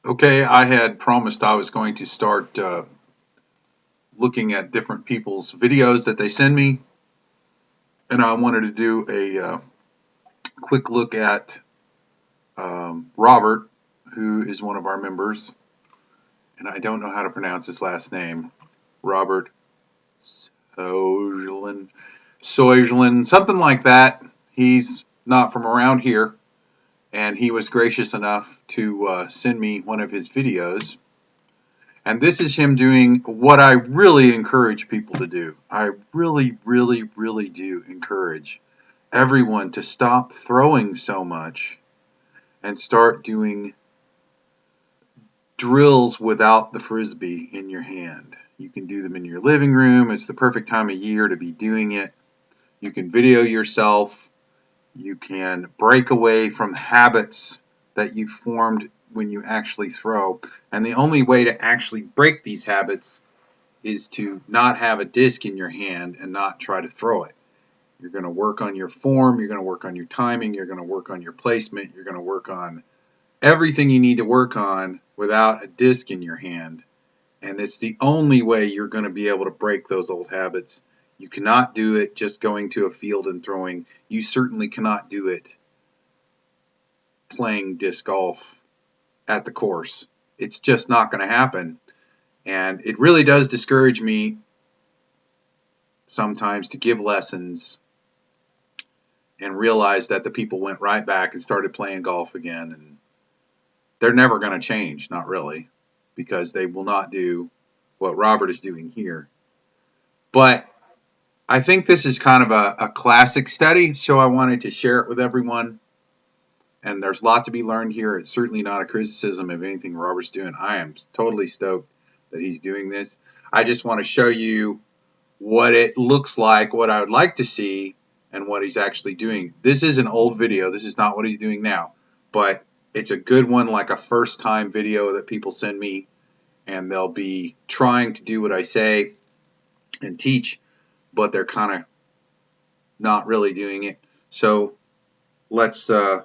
Okay, I had promised I was going to start looking at different people's videos that they send me, and I wanted to do a quick look at Robert, who is one of our members, and I don't know how to pronounce his last name. Robert Sjölin, Sjölin, something like that. He's not from around here, and he was gracious enough to send me one of his videos. And this is him doing what I really encourage people to do. I really, really, really do encourage everyone to stop throwing so much and start doing drills without the frisbee in your hand. You can do them in your living room. It's the perfect time of year to be doing it. You can video yourself. You can break away from habits that you formed when you actually throw. And the only way to actually break these habits is to not have a disc in your hand and not try to throw it. You're going to work on your form, you're going to work on your timing, you're going to work on your placement, you're going to work on everything you need to work on without a disc in your hand. And it's the only way you're going to be able to break those old habits. You cannot do it just going to a field and throwing. You certainly cannot do it playing disc golf at the course. It's just not going to happen. And it really does discourage me sometimes to give lessons and realize that the people went right back and started playing golf again. And they're never going to change, not really, because they will not do what Robert is doing here. But I think this is kind of a classic study, so I wanted to share it with everyone. And there's a lot to be learned here. It's certainly not a criticism of anything Robert's doing. I am totally stoked that he's doing this. I just want to show you what it looks like, what I would like to see, and what he's actually doing. This is an old video. This is not what he's doing now, but it's a good one, like a first time video that people send me, and they'll be trying to do what I say and teach, but they're kind of not really doing it. So let's all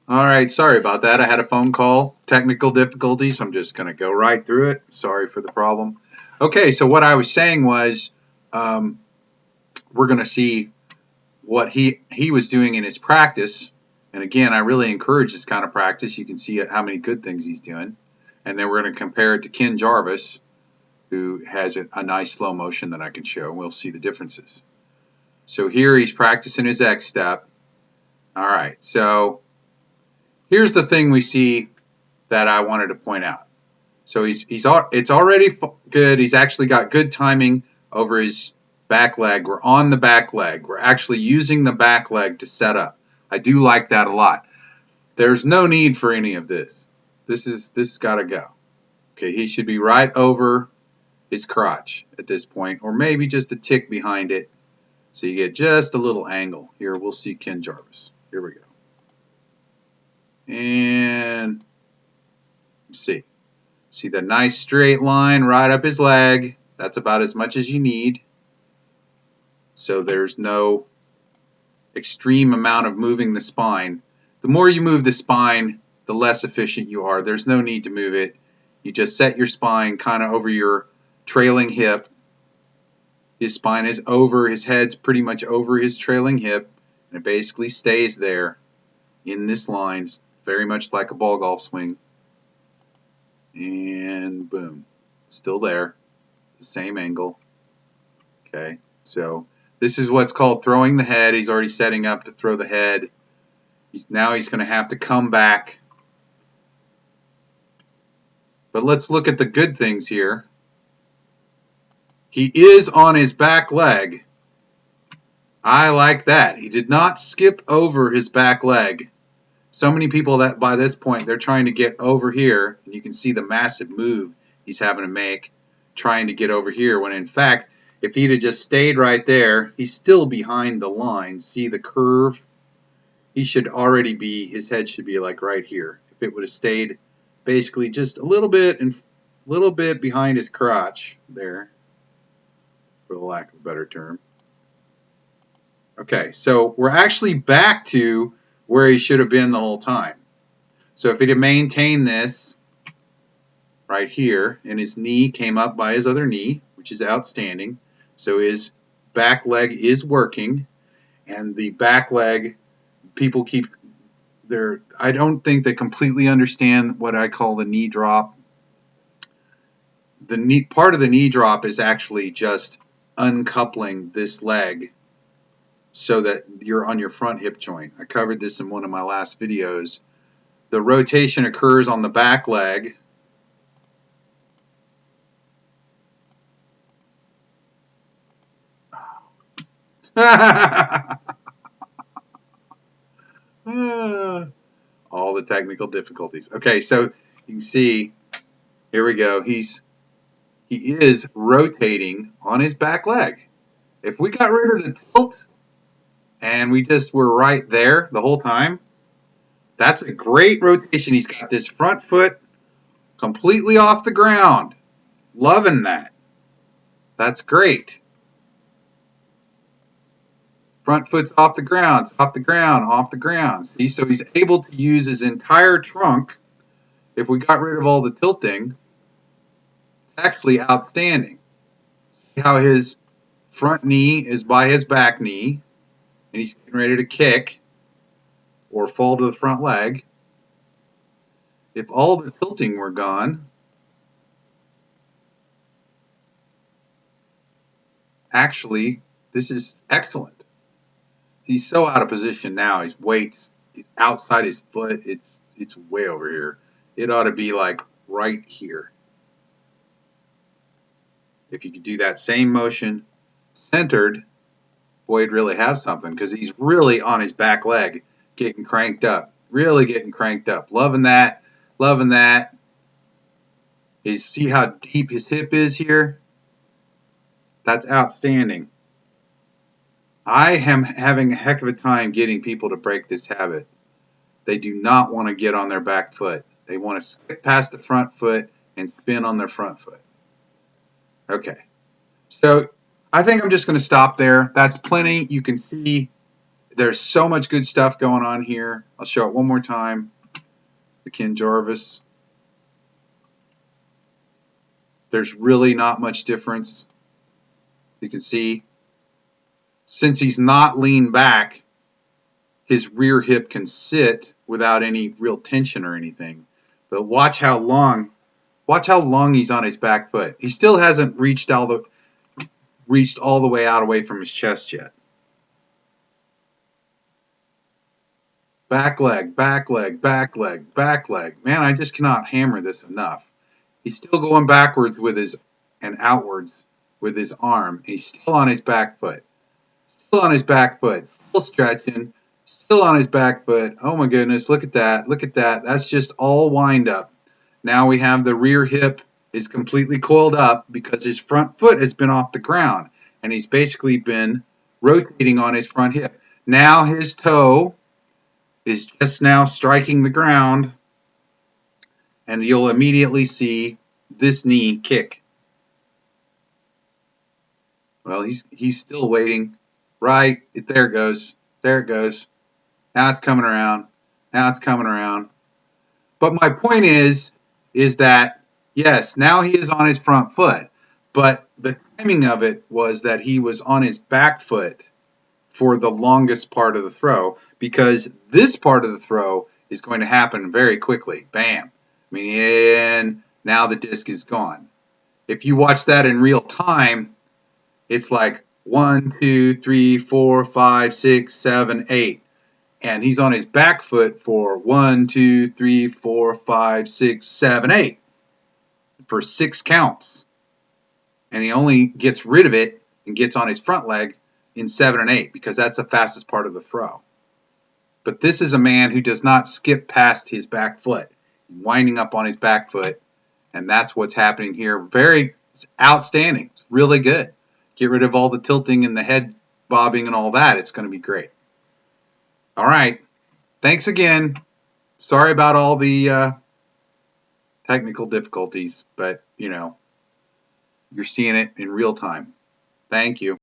right, sorry about that. I had a phone call, technical difficulties. I'm just going to go right through it. Sorry for the problem. Okay, so what I was saying was um, we're going to see what he was doing in his practice. And again, I really encourage this kind of practice. You can see how many good things he's doing. And then we're going to compare it to Ken Jarvis, who has a nice slow motion that I can show. We'll see the differences. So here he's practicing his X step. All right, so here's the thing we see that I wanted to point out. So it's already good. He's actually got good timing over his back leg. We're on the back leg. We're actually using the back leg to set up. I do like that a lot. There's no need for any of this. This got to go. Okay, he should be right over his crotch at this point, or maybe just a tick behind it, so you get just a little angle. Here, we'll see Ken Jarvis. Here we go. And see. See the nice straight line right up his leg. That's about as much as you need. So there's no extreme amount of moving the spine. The more you move the spine, the less efficient you are. There's no need to move it. You just set your spine kind of over your trailing hip. His spine is over, his head's pretty much over his trailing hip, and it basically stays there in this line, it's very much like a ball golf swing. And boom, still there, the same angle. Okay, so this is what's called throwing the head. He's already setting up to throw the head. Now he's going to have to come back. But let's look at the good things here. He is on his back leg. I like that. He did not skip over his back leg. So many people that by this point they're trying to get over here, and you can see the massive move he's having to make trying to get over here, when in fact if he'd have just stayed right there, he's still behind the line. See the curve? He should already be, his head should be like right here. If it would have stayed basically just a little bit behind his crotch there, for the lack of a better term. Okay, so we're actually back to where he should have been the whole time. So if he'd have maintained this right here, and his knee came up by his other knee, which is outstanding. So his back leg is working, and the back leg, people keep their, I don't think they completely understand what I call the knee drop. The knee part of the knee drop is actually just uncoupling this leg so that you're on your front hip joint. I covered this in one of my last videos. The rotation occurs on the back leg. All the technical difficulties. Okay, so you can see, here we go. He is rotating on his back leg. If we got rid of the tilt and we just were right there the whole time, that's a great rotation. He's got this front foot completely off the ground. Loving that. That's great. Front foot's off the ground, off the ground, off the ground. See, so he's able to use his entire trunk. If we got rid of all the tilting, it's actually outstanding. See how his front knee is by his back knee, and he's getting ready to kick or fall to the front leg. If all the tilting were gone, actually, this is excellent. He's so out of position now. His weight's outside his foot. It's way over here. It ought to be like right here. If you could do that same motion centered, boy, he'd really have something because he's really on his back leg, getting cranked up, really getting cranked up. Loving that, loving that. See how deep his hip is here? That's outstanding. I am having a heck of a time getting people to break this habit. They do not want to get on their back foot. They want to skip past the front foot and spin on their front foot. Okay. So I think I'm just going to stop there. That's plenty. You can see there's so much good stuff going on here. I'll show it one more time. The Ken Jarvis. There's really not much difference. You can see, since he's not leaned back, his rear hip can sit without any real tension or anything. But watch how long he's on his back foot. He still hasn't reached all the way out away from his chest yet. Back leg, back leg, back leg, back leg. Man, I just cannot hammer this enough. He's still going backwards with his and outwards with his arm. He's still on his back foot. Still on his back foot. Still stretching. Still on his back foot. Oh my goodness, look at that. Look at that. That's just all wind up. Now we have the rear hip is completely coiled up because his front foot has been off the ground and he's basically been rotating on his front hip. Now his toe is just now striking the ground, and you'll immediately see this knee kick. Well, he's still waiting. Right, there it goes. There it goes. Now it's coming around. Now it's coming around. But my point is that, yes, now he is on his front foot, but the timing of it was that he was on his back foot for the longest part of the throw, because this part of the throw is going to happen very quickly. Bam. I mean, and now the disc is gone. If you watch that in real time, it's like 1, 2, 3, 4, 5, 6, 7, 8. And he's on his back foot for 1, 2, 3, 4, 5, 6, 7, 8 for 6 counts. And he only gets rid of it and gets on his front leg in 7 and 8 because that's the fastest part of the throw. But this is a man who does not skip past his back foot, winding up on his back foot, and that's what's happening here. Very outstanding. It's really good. Get rid of all the tilting and the head bobbing and all that. It's going to be great. All right. Thanks again. Sorry about all the technical difficulties, but, you're seeing it in real time. Thank you.